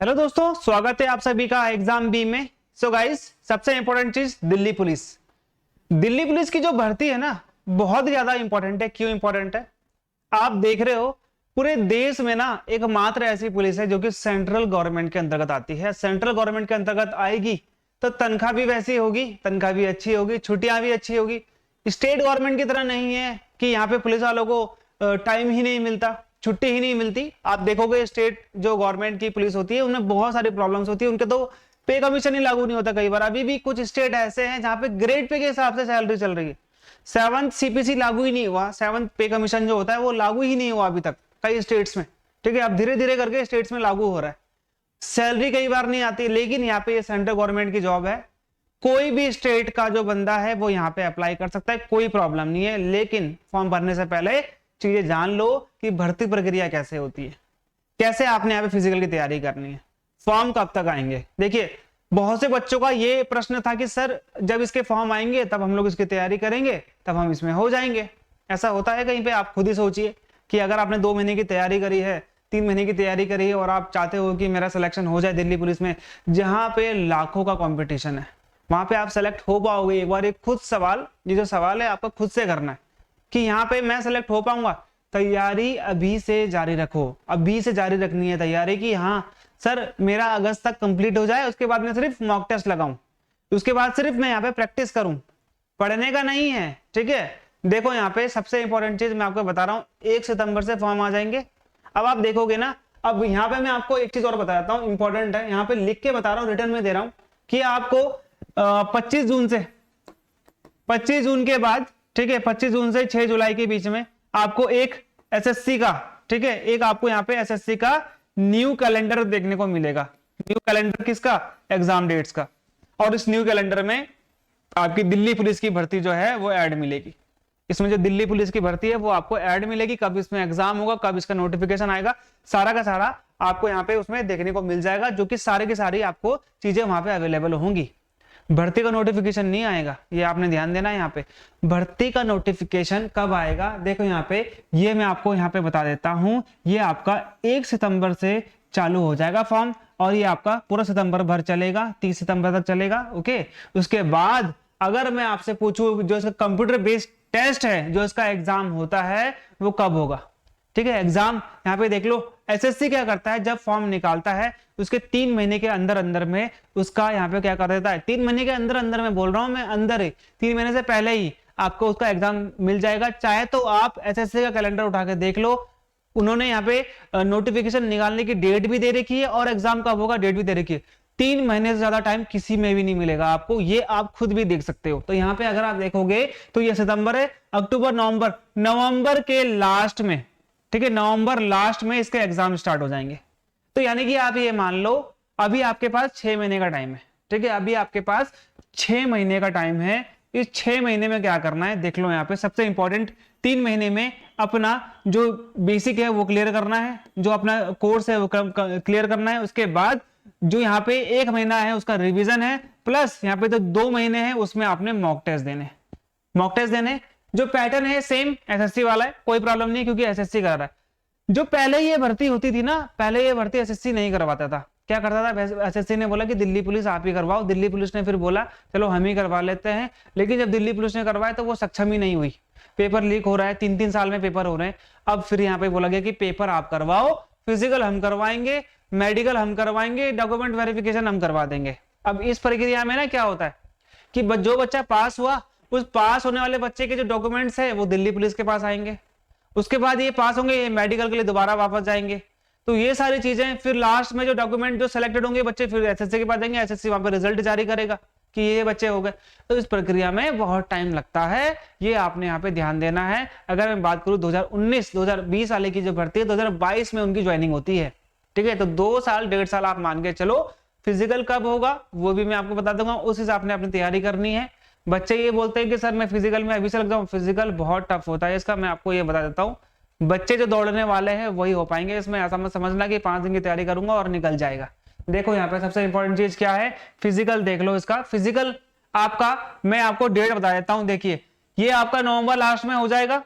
Hello दोस्तों, स्वागत है आप सभी का एग्जाम बी में। सो गाइस, सबसे इंपॉर्टेंट चीज दिल्ली पुलिस। दिल्ली पुलिस की जो भर्ती है ना, बहुत ज्यादा इंपॉर्टेंट है। क्यों इंपॉर्टेंट है? आप देख रहे हो पूरे देश में ना एकमात्र ऐसी पुलिस है जो कि सेंट्रल गवर्नमेंट के अंतर्गत आती है। सेंट्रल गवर्नमेंट के अंतर्गत आएगी तो तनख्वाह भी वैसी होगी, तनख्वाह भी अच्छी होगी, छुट्टियां भी अच्छी होगी। स्टेट गवर्नमेंट की तरह नहीं है कि यहाँ पे पुलिस वालों को टाइम ही नहीं मिलता, छुट्टी ही नहीं मिलती। आप देखोगे स्टेट जो गवर्नमेंट की पुलिस होती है उनमें बहुत सारी प्रॉब्लम्स होती है, उनके तो पे कमीशन ही लागू नहीं होता कई बार। अभी भी कुछ स्टेट ऐसे हैं जहां पे ग्रेड पे के हिसाब से सैलरी चल रही है। 7th सीपीसी लागू ही नहीं हुआ, 7th पे कमीशन जो होता है वो लागू ही नहीं हुआ अभी तक कई स्टेट्स में। ठीक है, अब धीरे धीरे करके स्टेट्स में लागू हो रहा है। सैलरी कई बार नहीं आती, लेकिन यहाँ पे ये सेंट्रल गवर्नमेंट की जॉब है। कोई भी स्टेट का जो बंदा है वो यहाँ पे अप्लाई कर सकता है, कोई प्रॉब्लम नहीं है। लेकिन फॉर्म भरने से पहले चीजें जान लो कि भर्ती प्रक्रिया कैसे होती है, कैसे आपने यहाँ पे फिजिकल की तैयारी करनी है, फॉर्म कब तक आएंगे। देखिए, बहुत से बच्चों का ये प्रश्न था कि सर जब इसके फॉर्म आएंगे तब हम लोग इसकी तैयारी करेंगे, तब हम इसमें हो जाएंगे। ऐसा होता है कहीं पे? आप खुद ही सोचिए कि अगर आपने 2 महीने की तैयारी करी है, 3 महीने की तैयारी करी है और आप चाहते हो कि मेरा सिलेक्शन हो जाए दिल्ली पुलिस में, जहां पे लाखों का कंपटीशन है, वहां पे आप सेलेक्ट हो पाओगे? एक बार एक खुद सवाल, ये जो सवाल है आपका खुद से करना है कि यहाँ पे मैं सेलेक्ट हो पाऊंगा। तैयारी अभी से जारी रखो, अभी से जारी रखनी है तैयारी कि हाँ सर मेरा अगस्त तक कंप्लीट हो जाए, उसके बाद मैं सिर्फ मॉक टेस्ट लगाऊं, उसके बाद सिर्फ मैं यहाँ पे प्रैक्टिस करूं, पढ़ने का नहीं है। ठीक है, देखो यहाँ पे सबसे इंपॉर्टेंट चीज मैं आपको बता रहा हूँ, 1 सितंबर से फॉर्म आ जाएंगे। अब आप देखोगे ना, अब यहाँ पे मैं आपको एक चीज और बता देता हूँ, इंपॉर्टेंट है, यहाँ पे लिख के बता रहा हूँ, रिटर्न में दे रहा हूँ कि आपको 25 जून से 25 जून के बाद, ठीक है, 25 जून से 6 जुलाई के बीच में आपको एक एसएससी का, ठीक है, एक आपको यहाँ पे एसएससी का न्यू कैलेंडर देखने को मिलेगा। न्यू कैलेंडर किसका? एग्जाम डेट्स का। और इस न्यू कैलेंडर में आपकी दिल्ली पुलिस की भर्ती जो है वो ऐड मिलेगी। इसमें जो दिल्ली पुलिस की भर्ती है वो आपको ऐड मिलेगी, कब इसमें एग्जाम होगा, कब इसका नोटिफिकेशन आएगा, सारा का सारा आपको यहाँ पे उसमें देखने को मिल जाएगा, जो कि सारे की सारी आपको चीजें वहां पे अवेलेबल होंगी। भर्ती का नोटिफिकेशन नहीं आएगा, ये आपने ध्यान देना है। यहाँ पे भर्ती का नोटिफिकेशन कब आएगा, देखो यहाँ पे, ये मैं आपको यहाँ पे बता देता हूं, ये आपका 1 सितंबर से चालू हो जाएगा फॉर्म, और ये आपका पूरा सितंबर भर चलेगा, 30 सितंबर तक चलेगा। ओके, उसके बाद अगर मैं आपसे पूछूं जो इसका कंप्यूटर बेस्ड टेस्ट है, जो इसका एग्जाम होता है, वो कब होगा? ठीक है, एग्जाम यहाँ पे देख लो, एसएससी क्या करता है, जब फॉर्म निकालता है उसके 3 महीने के अंदर अंदर में उसका यहाँ पे क्या कर देता है, 3 महीने के अंदर अंदर में बोल रहा हूं मैं, अंदर ही 3 महीने से पहले ही आपको उसका एग्जाम मिल जाएगा। चाहे तो आप एसएससी का कैलेंडर उठा के देख लो, उन्होंने यहाँ पे नोटिफिकेशन निकालने की डेट भी दे रखी है और एग्जाम कब होगा डेट भी दे रखी है। 3 महीने से ज्यादा टाइम किसी में भी नहीं मिलेगा आपको, ये आप खुद भी देख सकते हो। तो यहाँ पे अगर आप देखोगे तो ये सितंबर है, अक्टूबर, नवंबर, नवंबर के लास्ट में, ठीक है, नवंबर लास्ट में इसके एग्जाम स्टार्ट हो जाएंगे। तो यानी कि आप ये मान लो अभी आपके पास 6 महीने का टाइम है। ठीक है, अभी आपके पास 6 महीने का टाइम है। इस 6 महीने में क्या करना है देख लो, यहाँ पे सबसे इंपॉर्टेंट, 3 महीने में अपना जो बेसिक है वो क्लियर करना है, जो अपना कोर्स है वो क्लियर करना है। उसके बाद जो यहाँ पे 1 महीना है उसका रिविजन है, प्लस यहाँ पे तो 2 महीने हैं उसमें आपने मॉक टेस्ट देने। मॉक टेस्ट देने जो पैटर्न है सेम एसएससी वाला है, कोई प्रॉब्लम नहीं क्योंकि एसएससी कर रहा है। जो पहले ये भर्ती होती थी ना, पहले ये भर्ती एसएससी नहीं करवाता था। क्या करता था, एसएससी ने बोला कि दिल्ली पुलिस आप ही करवाओ, दिल्ली पुलिस ने फिर बोला चलो हम ही करवा लेते हैं। लेकिन जब दिल्ली पुलिस ने करवाया तो वो सक्षम ही नहीं हुई, पेपर लीक हो रहा है, 3-3 साल में पेपर हो रहे हैं। अब फिर यहाँ पे बोला गया कि पेपर आप करवाओ, फिजिकल हम करवाएंगे, मेडिकल हम करवाएंगे, डॉक्यूमेंट वेरिफिकेशन हम करवा देंगे। अब इस प्रक्रिया में ना क्या होता है कि जो बच्चा पास हुआ, उस पास होने वाले बच्चे के जो डॉक्यूमेंट्स है वो दिल्ली पुलिस के पास आएंगे, उसके बाद ये पास होंगे, ये मेडिकल के लिए दोबारा वापस जाएंगे। तो ये सारी चीजें फिर लास्ट में जो डॉक्यूमेंट जो सिलेक्टेड होंगे बच्चे फिर एसएससी के पास जाएंगे, एसएससी वहां पे रिजल्ट जारी करेगा कि ये बच्चे हो गए। तो इस प्रक्रिया में बहुत टाइम लगता है, ये आपने यहाँ पे ध्यान देना है। अगर मैं बात करूं 2019-2020 वाले की जो भर्ती है, 2022 में उनकी ज्वाइनिंग होती है। ठीक है, तो 2 साल 1.5 साल आप मान के चलो। फिजिकल कब होगा वो भी मैं आपको बता दूंगा, उस हिसाब से अपनी तैयारी करनी है। बच्चे ये बोलते हैं कि सर मैं फिजिकल में अभी से लग जाऊं, फिजिकल बहुत टफ होता है इसका, मैं आपको ये बता देता हूँ। बच्चे जो दौड़ने वाले हैं वही हो पाएंगे इसमें, ऐसा मत समझना कि 5 दिन की तैयारी करूंगा और निकल जाएगा। देखो यहाँ पे सबसे इंपॉर्टेंट चीज क्या है, फिजिकल देख लो। इसका फिजिकल आपका मैं आपको डेट बता देता हूँ। देखिए ये आपका नवंबर लास्ट में हो जाएगा।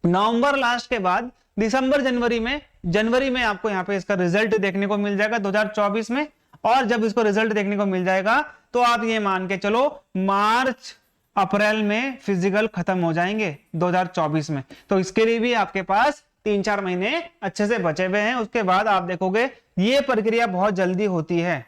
नवंबर लास्ट के बाद दिसंबर जनवरी में आपको यहाँ पे इसका रिजल्ट देखने को मिल जाएगा 2024 में। और जब इसको रिजल्ट देखने को मिल जाएगा तो आप ये मान के चलो मार्च अप्रैल में फिजिकल खत्म हो जाएंगे 2024 में। तो इसके लिए भी आपके पास 3-4 महीने अच्छे से बचे हुए हैं। उसके बाद आप देखोगे ये प्रक्रिया बहुत जल्दी होती है,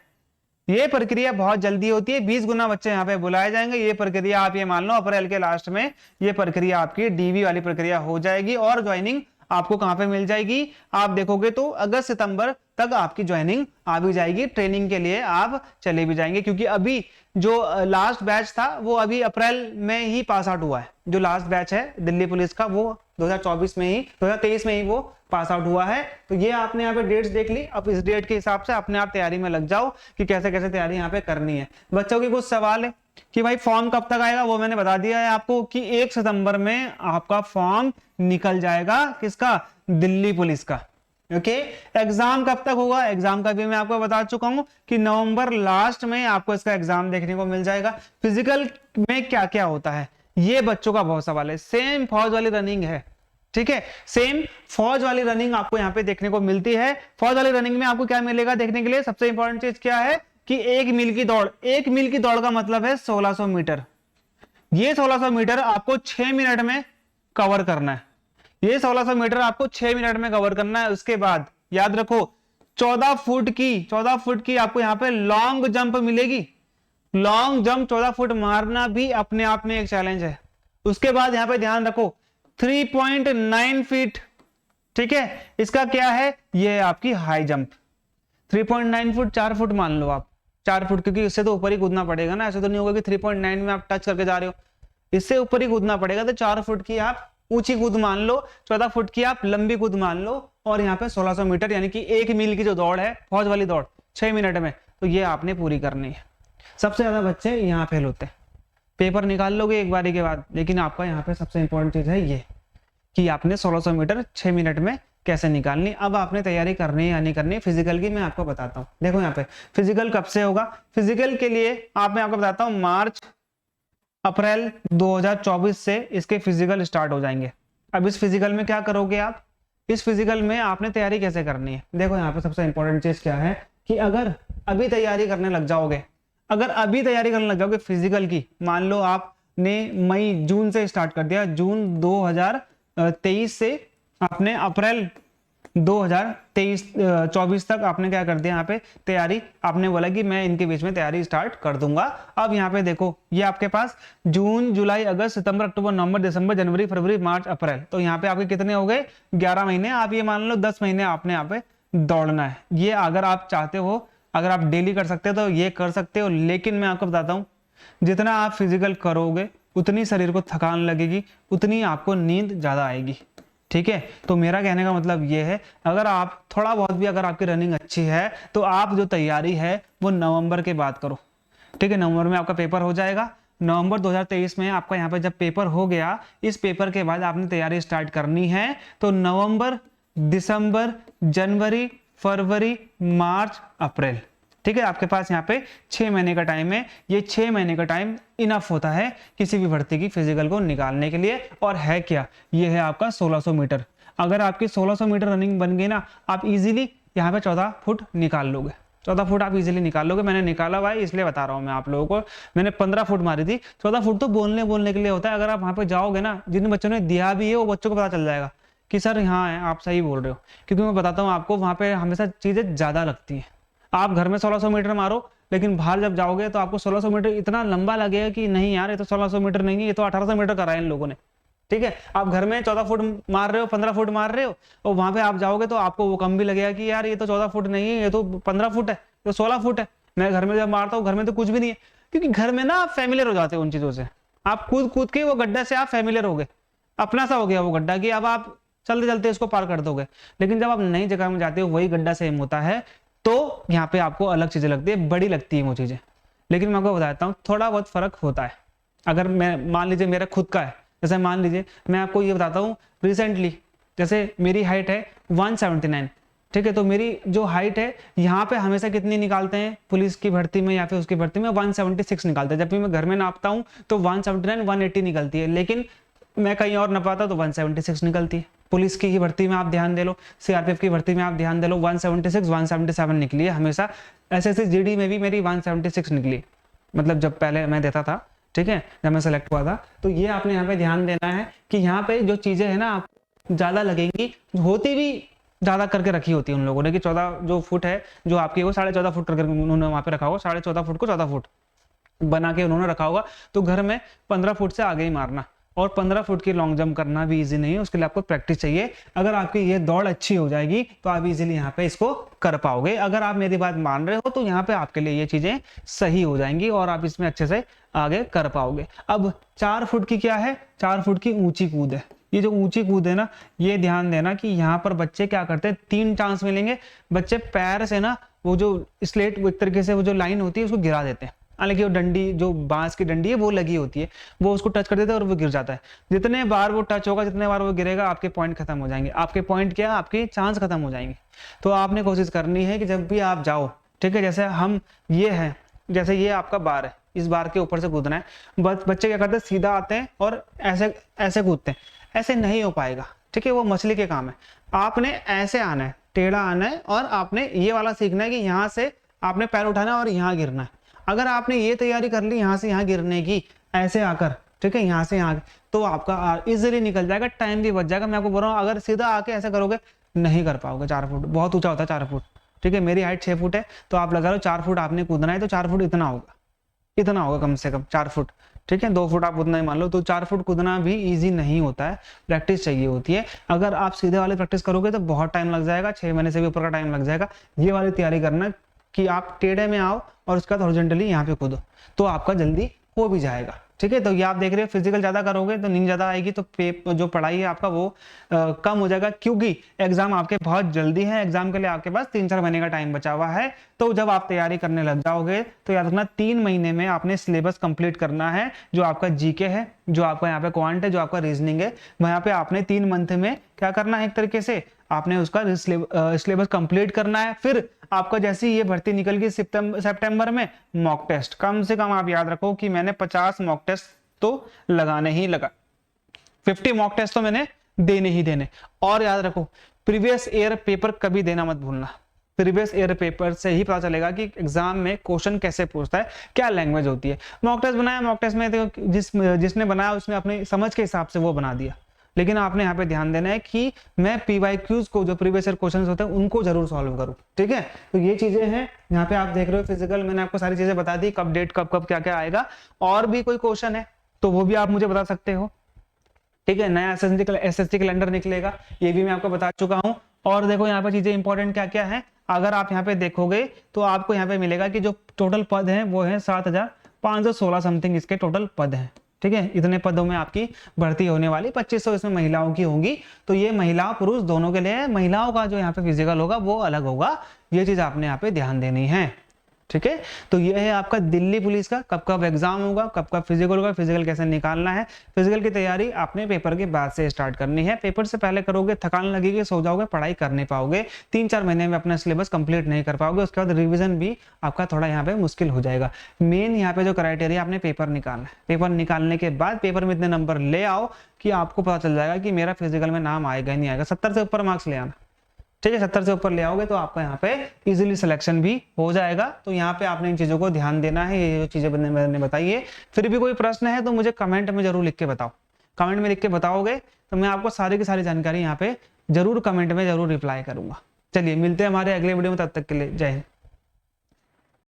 ये प्रक्रिया बहुत जल्दी होती है। 20 गुना बच्चे यहाँ पे बुलाए जाएंगे। ये प्रक्रिया आप ये मान लो अप्रैल के लास्ट में ये प्रक्रिया आपकी डीवी वाली प्रक्रिया हो जाएगी और ज्वाइनिंग आपको कहां पे मिल जाएगी, आप देखोगे तो अगस्त सितंबर तक आपकी ज्वाइनिंग आ भी जाएगी। ट्रेनिंग के लिए आप चले भी जाएंगे, क्योंकि अभी जो लास्ट बैच था वो अभी अप्रैल में ही पास आउट हुआ है। जो लास्ट बैच है दिल्ली पुलिस का वो 2023 में ही वो पास आउट हुआ है। तो ये आपने यहाँ पे डेट्स देख ली। अब इस डेट के हिसाब से अपने आप तैयारी में लग जाओ कि कैसे कैसे तैयारी यहाँ पे करनी है। बच्चों की कुछ सवाल है कि भाई फॉर्म कब तक आएगा, वो मैंने बता दिया है आपको कि 1 सितंबर में आपका फॉर्म निकल जाएगा। किसका? दिल्ली पुलिस का। ओके, एग्जाम कब तक होगा, एग्जाम का भी मैं आपको बता चुका हूं कि नवंबर लास्ट में आपको इसका एग्जाम देखने को मिल जाएगा। फिजिकल में क्या क्या होता है ये बच्चों का बहुत सवाल है। सेम फौज वाली रनिंग है, ठीक है, सेम फौज वाली रनिंग आपको यहाँ पे देखने को मिलती है। फौज वाली रनिंग में आपको क्या मिलेगा देखने के लिए, सबसे इंपॉर्टेंट चीज क्या है कि 1 मील की दौड़। 1 मील की दौड़ का मतलब है 1600 मीटर। ये 1600 मीटर आपको 6 मिनट में कवर करना है। ये 1600 मीटर आपको 6 मिनट में कवर करना है। उसके बाद याद रखो 14 फुट की आपको यहाँ पे लॉन्ग जंप मिलेगी। लॉन्ग जंप 14 फुट मारना भी अपने आप में एक चैलेंज है। उसके बाद यहाँ पे ध्यान रखो 3.9 फीट, ठीक है, इसका क्या है, ये है आपकी हाई जंप। 3.9 फुट 4 फुट मान लो आप, 4 फुट, क्योंकि इससे तो ऊपर ही कूदना पड़ेगा ना। ऐसे तो नहीं होगा कि 3.9 में आप टच करके जा रहे हो, इससे ऊपर ही कूदना पड़ेगा। तो 4 फुट की आप ऊंची कूद मान लो, 14 फुट की आप लंबी कूद मान लो, और यहाँ पे 1600 मीटर यानी कि 1 मील की जो दौड़ है फौज वाली दौड़ 6 मिनट में, तो ये आपने पूरी करनी है। सबसे ज्यादा बच्चे यहाँ फेल होते हैं। पेपर निकाल लोगे एक बारी के बाद, लेकिन आपका यहाँ पे सबसे इंपॉर्टेंट चीज है ये कि आपने 1600 मीटर 6 मिनट में कैसे निकालनी। अब आपने तैयारी करनी है या नहीं करनी, फिजिकल की मैं आपको बताता हूँ। देखो यहाँ पे फिजिकल कब से होगा, फिजिकल के लिए मैं आपको बताता हूँ मार्च अप्रैल 2024 से इसके फिजिकल स्टार्ट हो जाएंगे। अब इस फिजिकल में क्या करोगे आप, इस फिजिकल में आपने तैयारी कैसे करनी है। देखो यहाँ पे सबसे इंपॉर्टेंट चीज क्या है कि अगर अभी तैयारी करने लग जाओगे, फिजिकल की, मान लो आपने मई जून से स्टार्ट कर दिया, जून 2023 से आपने अप्रैल 2024 तक आपने क्या कर दिया, यहाँ पे तैयारी आपने बोला कि मैं इनके बीच में तैयारी स्टार्ट कर दूंगा। अब यहाँ पे देखो ये आपके पास जून जुलाई अगस्त सितंबर अक्टूबर नवंबर दिसंबर जनवरी फरवरी मार्च अप्रैल, तो यहाँ पे आपके कितने हो गए, 11 महीने। आप ये मान लो 10 महीने आपने यहाँ पे दौड़ना है। ये अगर आप चाहते हो, अगर आप डेली कर सकते हो तो ये कर सकते हो, लेकिन मैं आपको बताता हूँ जितना आप फिजिकल करोगे उतनी शरीर को थकान लगेगी, उतनी आपको नींद ज्यादा आएगी, ठीक है। तो मेरा कहने का मतलब ये है, अगर आप थोड़ा बहुत भी, अगर आपकी रनिंग अच्छी है तो आप जो तैयारी है वो नवंबर के बाद करो, ठीक है। नवंबर में आपका पेपर हो जाएगा। नवंबर 2023 में आपका यहाँ पे जब पेपर हो गया, इस पेपर के बाद आपने तैयारी स्टार्ट करनी है। तो नवंबर दिसंबर जनवरी फरवरी मार्च अप्रैल, ठीक है, आपके पास यहाँ पे 6 महीने का टाइम है। ये 6 महीने का टाइम इनफ होता है किसी भी भर्ती की फिजिकल को निकालने के लिए। और है क्या, ये है आपका 1600 मीटर। अगर आपकी 1600 मीटर रनिंग बन गई ना, आप इजीली यहाँ पे 14 फुट निकाल लोगे। 14 फुट आप इजीली निकाल लोगे। मैंने निकाला हुआ है इसलिए बता रहा हूँ मैं आप लोगों को। मैंने 15 फुट मारी थी, 14 फुट तो बोलने के लिए होता है। अगर आप वहाँ पे जाओगे ना, जिन बच्चों ने दिया भी है वो बच्चों को पता चल जाएगा कि सर यहाँ है, आप सही बोल रहे हो। क्योंकि मैं बताता हूँ आपको, वहाँ पे हमेशा चीजें ज्यादा लगती हैं। आप घर में 1600 मीटर मारो, लेकिन बाहर जब जाओगे तो आपको 1600 मीटर इतना लंबा लगेगा कि नहीं यार, ये तो 1600 मीटर नहीं है, ये तो 1800 मीटर करा है इन लोगों ने, ठीक है। आप घर में 14 फुट मार रहे हो, 15 फुट मार रहे हो, और वहां पे आप जाओगे तो आपको वो कम भी लगेगा कि यार ये तो 14 फुट नहीं है, ये तो 15 फुट है, तो 16 फुट है। मैं घर में जब मारता हूँ, घर में तो कुछ भी नहीं है, क्योंकि घर में ना आप फैमिलियर हो जाते हो उन चीजों से। आप कूद के वो गड्ढा से आप फैमिलियर हो गए, अपना सा हो गया वो गड्ढा कि अब आप चलते चलते इसको पार कर दोगे। लेकिन जब आप नई जगह में जाते हो, वही गड्ढा सेम होता है, तो यहाँ पे आपको अलग चीजें लगती है, बड़ी लगती है वो चीजें। लेकिन मैं आपको बताता हूँ थोड़ा बहुत फर्क होता है। अगर मैं मान लीजिए मेरा खुद का है, जैसे मान लीजिए मैं आपको ये बताता हूँ रिसेंटली, जैसे मेरी हाइट है 179, ठीक है। तो मेरी जो हाइट है यहाँ पे हमेशा कितनी निकालते हैं पुलिस की भर्ती में या फिर उसकी भर्ती में, 176 निकालते हैं। जब भी मैं घर में नापता हूँ तो 179 180 निकलती है, लेकिन मैं कहीं और नापाता तो 176 निकलती है। पुलिस की भर्ती में आप ध्यान दे लो, सीआरपीएफ की भर्ती में आप ध्यान दे लो, 176 177 निकली है हमेशा। एसएससी जीडी में भी मेरी 176 निकली, मतलब जब पहले मैं देता था, ठीक है, जब मैं सेलेक्ट हुआ था। तो ये आपने यहाँ पे ध्यान देना है कि यहाँ पे जो चीजें है ना आप ज्यादा लगेंगी, होती भी ज्यादा करके रखी होती है उन लोगों ने कि 14 जो फुट है जो आपकी वो 14.5 फुट करके उन्होंने वहां पे रखा होगा, 14.5 फुट को 14 फुट बना के उन्होंने रखा होगा। तो घर में 15 फुट से आगे ही मारना, और 15 फुट की लॉन्ग जंप करना भी इजी नहीं है, उसके लिए आपको प्रैक्टिस चाहिए। अगर आपकी ये दौड़ अच्छी हो जाएगी तो आप इजीली यहाँ पे इसको कर पाओगे। अगर आप मेरी बात मान रहे हो तो यहाँ पे आपके लिए ये चीजें सही हो जाएंगी और आप इसमें अच्छे से आगे कर पाओगे। अब 4 फुट की क्या है, 4 फुट की ऊंची कूद है। ये जो ऊंची कूद है ना, ये ध्यान देना कि यहाँ पर बच्चे क्या करते हैं, 3 चांस मिलेंगे, बच्चे पैर से ना वो जो स्लेट एक तरीके से वो जो लाइन होती है उसको गिरा देते हैं। हालांकि वो डंडी, जो बांस की डंडी है वो लगी होती है, वो उसको टच कर देता है और वो गिर जाता है। जितने बार वो टच होगा, जितने बार वो गिरेगा, आपके पॉइंट खत्म हो जाएंगे। आपके पॉइंट क्या, आपके चांस खत्म हो जाएंगे। तो आपने कोशिश करनी है कि जब भी आप जाओ, ठीक है, जैसे हम ये है, जैसे ये आपका बार है, इस बार के ऊपर से कूदना है। बच्चे क्या करते हैं, सीधा आते हैं और ऐसे ऐसे कूदते हैं, ऐसे नहीं हो पाएगा, ठीक है, वो मछली के काम है। आपने ऐसे आना है, टेढ़ा आना है, और आपने ये वाला सीखना है कि यहाँ से आपने पैर उठाना है और यहाँ गिरना है। अगर आपने ये तैयारी कर ली यहाँ से यहाँ गिरने की, ऐसे आकर, ठीक है, यहाँ से यहाँ, तो आपका इजीली निकल जाएगा, टाइम भी बच जाएगा। मैं आपको बोल रहा हूँ, अगर सीधा आके ऐसे करोगे नहीं कर पाओगे। 4 फुट बहुत ऊंचा होता है, 4 फुट, ठीक है, मेरी हाइट 6 फुट है, तो आप लगा लो 4 फुट आपने कूदना है, तो 4 फुट इतना होगा, इतना होगा कम से कम 4 फुट, ठीक है, 2 फुट आप उतना ही मान लो। तो 4 फुट कूदना भी इजी नहीं होता है, प्रैक्टिस चाहिए होती है। अगर आप सीधे वाले प्रैक्टिस करोगे तो बहुत टाइम लग जाएगा, 6 महीने से भी ऊपर का टाइम लग जाएगा। ये वाली तैयारी करना कि आप टेढ़े में आओ और उसके बाद हॉरिजॉन्टली यहाँ पे कूदो, तो आपका जल्दी हो भी जाएगा, ठीक है। तो ये आप देख रहे हो, फिजिकल ज्यादा करोगे तो नींद ज्यादा आएगी, तो जो पढ़ाई है आपका वो कम हो जाएगा, क्योंकि एग्जाम आपके बहुत जल्दी है। एग्जाम के लिए आपके पास 3-4 महीने का टाइम बचा हुआ है। तो जब आप तैयारी करने लग जाओगे तो याद रखना 3 महीने में आपने सिलेबस कंप्लीट करना है। जो आपका जीके है, जो आपका यहाँ पे क्वांट है, जो आपका रीजनिंग है, वहां पे आपने 3 मंथ में क्या करना है, एक तरीके से आपने उसका सिलेबस कंप्लीट करना है। फिर आपका जैसे ये भर्ती निकल गई सितंबर में, मॉक टेस्ट कम से कम आप याद रखो कि मैंने 50 मॉक टेस्ट तो लगाने ही लगा, 50 मॉक टेस्ट तो मैंने देने ही देने। और याद रखो, प्रीवियस ईयर पेपर कभी देना मत भूलना। प्रीवियस ईयर पेपर से ही पता चलेगा कि एग्जाम में क्वेश्चन कैसे पूछता है, क्या लैंग्वेज होती है। मॉक टेस्ट बनाया, मॉक टेस्ट में जिसने बनाया उसने अपने समझ के हिसाब से वो बना दिया, लेकिन आपने यहाँ पे ध्यान देना है कि मैं PYQs को, जो प्रीवियस ईयर क्वेश्चंस होते हैं, उनको जरूर सॉल्व करूं, ठीक है। तो ये चीजें हैं, यहाँ पे आप देख रहे हो फिजिकल, मैंने आपको सारी चीजें बता दी, कब डेट, कब क्या क्या आएगा। और भी कोई क्वेश्चन है तो वो भी आप मुझे बता सकते हो, ठीक है। नया SST कैलेंडर निकलेगा, ये भी मैं आपको बता चुका हूँ। और देखो यहाँ पे चीजें इंपॉर्टेंट क्या क्या है, अगर आप यहाँ पे देखोगे तो आपको यहाँ पे मिलेगा कि जो टोटल पद है वो है 7516 समथिंग इसके टोटल पद हैं, ठीक है। इतने पदों में आपकी भर्ती होने वाली, 2500 इसमें महिलाओं की होंगी। तो ये महिला पुरुष दोनों के लिए, महिलाओं का जो यहाँ पे फिजिकल होगा वो अलग होगा, ये चीज आपने यहाँ पे ध्यान देनी है, ठीक है। तो ये है आपका दिल्ली पुलिस का कब कब एग्जाम होगा, कब कब फिजिकल होगा, फिजिकल कैसे निकालना है। फिजिकल की तैयारी आपने पेपर के बाद से स्टार्ट करनी है। पेपर से पहले करोगे थकान लगेगी, सो जाओगे, पढ़ाई कर नहीं पाओगे, 3-4 महीने में अपना सिलेबस कंप्लीट नहीं कर पाओगे। उसके बाद रिवीजन भी आपका थोड़ा यहाँ पे मुश्किल हो जाएगा। मेन यहाँ पे जो क्राइटेरिया, आपने पेपर निकालना है। पेपर निकालने के बाद पेपर में इतने नंबर ले आओ कि आपको पता चल जाएगा कि मेरा फिजिकल में नाम आएगा ही नहीं आएगा। 70 से ऊपर मार्क्स ले आना, ठीक है। 70 से ऊपर ले आओगे तो आपका यहाँ पे इजीली सिलेक्शन भी हो जाएगा। तो यहाँ पे आपने इन चीजों को ध्यान देना है, ये जो चीजें मैंने बताई है। फिर भी कोई प्रश्न है तो मुझे कमेंट में जरूर लिख के बताओ। कमेंट में लिख के बताओगे तो मैं आपको सारी की सारी जानकारी यहाँ पे जरूर कमेंट में जरूर रिप्लाई करूंगा। चलिए मिलते हैं हमारे अगले वीडियो में, तब तक के लिए जय हिंद।